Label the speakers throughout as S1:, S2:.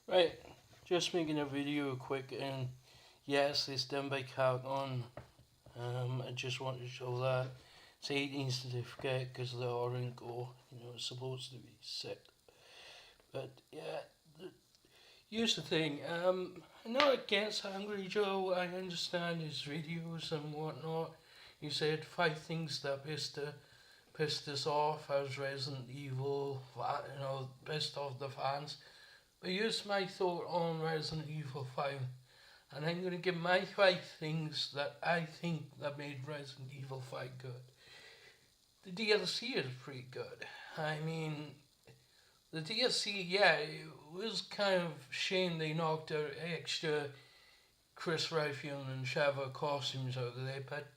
S1: Right, just making a video quick, and yes, it's done by Calgon. I just want to show that it's 18 certificate because the orange go, it's supposed to be set. But yeah, here's the thing. I'm not against Angry Joe. I understand his videos and whatnot. He said 5 things that pissed us off as Resident Evil. Pissed off the fans. But here's my thought on Resident Evil 5, and I'm going to give my 5 things that I think that made Resident Evil 5 good. The DLC is pretty good. I mean, the DLC, yeah, it was kind of shame they knocked out extra Chris Redfield and Sheva costumes out of there, but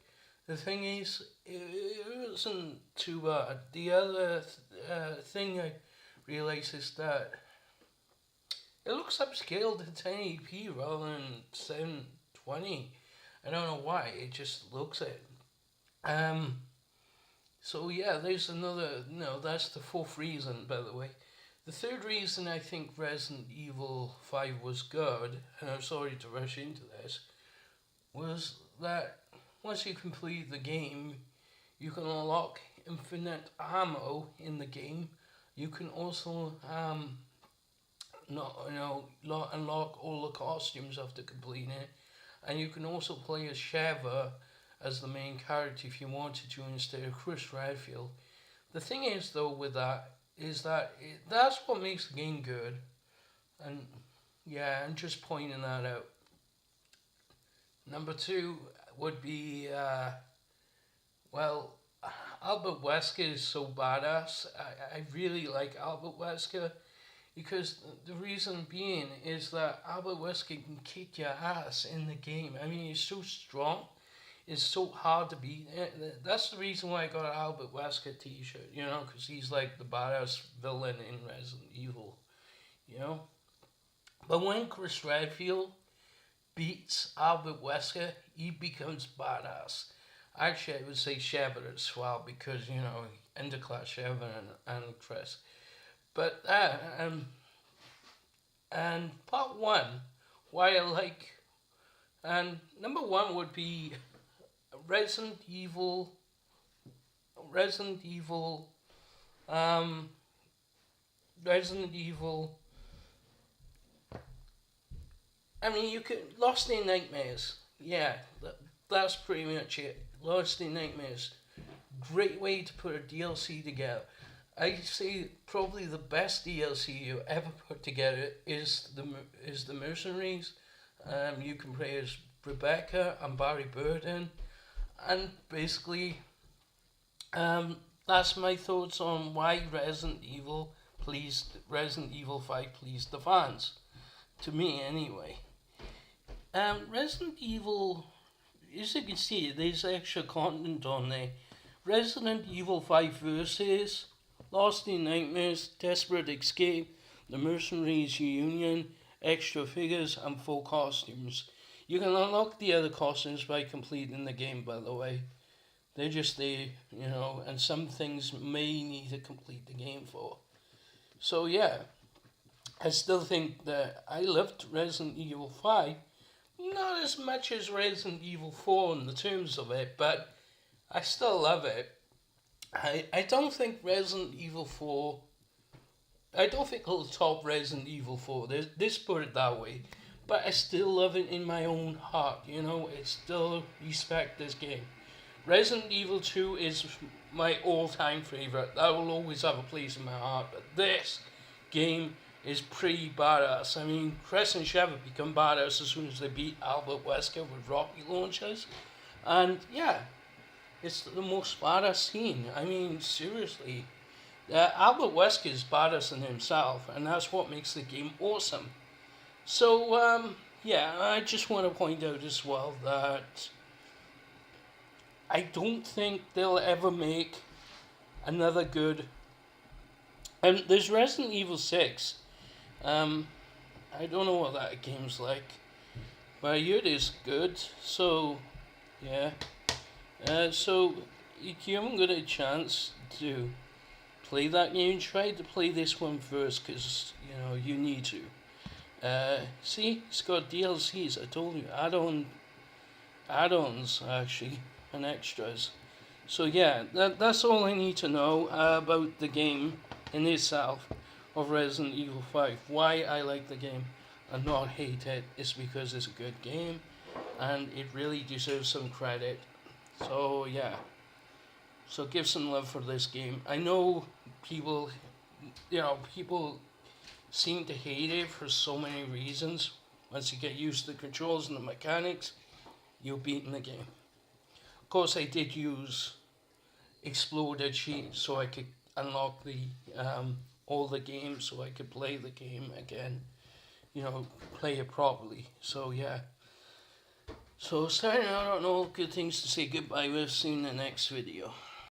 S1: the thing is, it wasn't too bad. The other thing I realised is that it looks upscaled to 1080p rather than 720. I don't know why. It just looks it. Um. So yeah, there's another. No, that's the fourth reason, by the way. The third reason I think Resident Evil 5 was good, and I'm sorry to rush into this, was that once you complete the game, you can unlock infinite ammo in the game. You can also not unlock all the costumes after completing it, and you can also play as Sheva as the main character if you wanted to instead of Chris Redfield. The thing is though with that is that that's what makes the game good, and yeah, I'm just pointing that out. Number two would be well, Albert Wesker is so badass. I really like Albert Wesker because the reason being is that Albert Wesker can kick your ass in the game. I mean, he's so strong. It's so hard to beat. That's the reason why I got an Albert Wesker T-shirt. Because he's like the badass villain in Resident Evil. You know. But when Chris Redfield beats Albert Wesker, he becomes badass. Actually, I would say Sheva as well because interclass Sheva and Chris. But and part one, why I like, and number one would be Resident Evil, Resident Evil, um, Resident Evil. I mean, you could Lost in Nightmares. Yeah, that's pretty much it. Lost in Nightmares. Great way to put a DLC together. I say probably the best DLC you ever put together is the Mercenaries. You can play as Rebecca and Barry Burden, and basically, that's my thoughts on why Resident Evil 5 pleased the fans. To me, anyway. Resident Evil, as you can see, there's extra content on there. Resident Evil 5 Versus, Lost in Nightmares, Desperate Escape, The Mercenaries Reunion, extra figures, and full costumes. You can unlock the other costumes by completing the game, by the way. They're just there, and some things may need to complete the game for. So, yeah, I still think that I loved Resident Evil 5. Not as much as Resident Evil 4 in the terms of it, but I still love it. I don't think Resident Evil 4. I don't think it'll top Resident Evil 4. This put it that way. But I still love it in my own heart, I still respect this game. Resident Evil 2 is my all-time favourite. That will always have a place in my heart. But this game is pretty badass. I mean, Chris and Sheva become badass as soon as they beat Albert Wesker with rocket launchers. And yeah, it's the most badass scene. I mean, seriously. Albert Wesker is badass in himself, and that's what makes the game awesome. So, yeah, I just want to point out as well that I don't think they'll ever make another good. And there's Resident Evil 6. I don't know what that game's like, but I hear it is good. So, yeah. So, if you haven't got a chance to play that game, try to play this one first, because, you need to. See, it's got DLCs. I told you, add-ons actually, and extras. So yeah, that's all I need to know about the game in itself of Resident Evil 5. Why I like the game and not hate it is because it's a good game and it really deserves some credit. So yeah, so give some love for this game. I know people, people seem to hate it for so many reasons. Once you get used to the controls and the mechanics, you'll beat in the game. Of course, I did use Exploded Sheet so I could unlock the all the games so I could play the game again. Play it properly. So yeah. So starting out on all good things to say goodbye with. See you in the next video.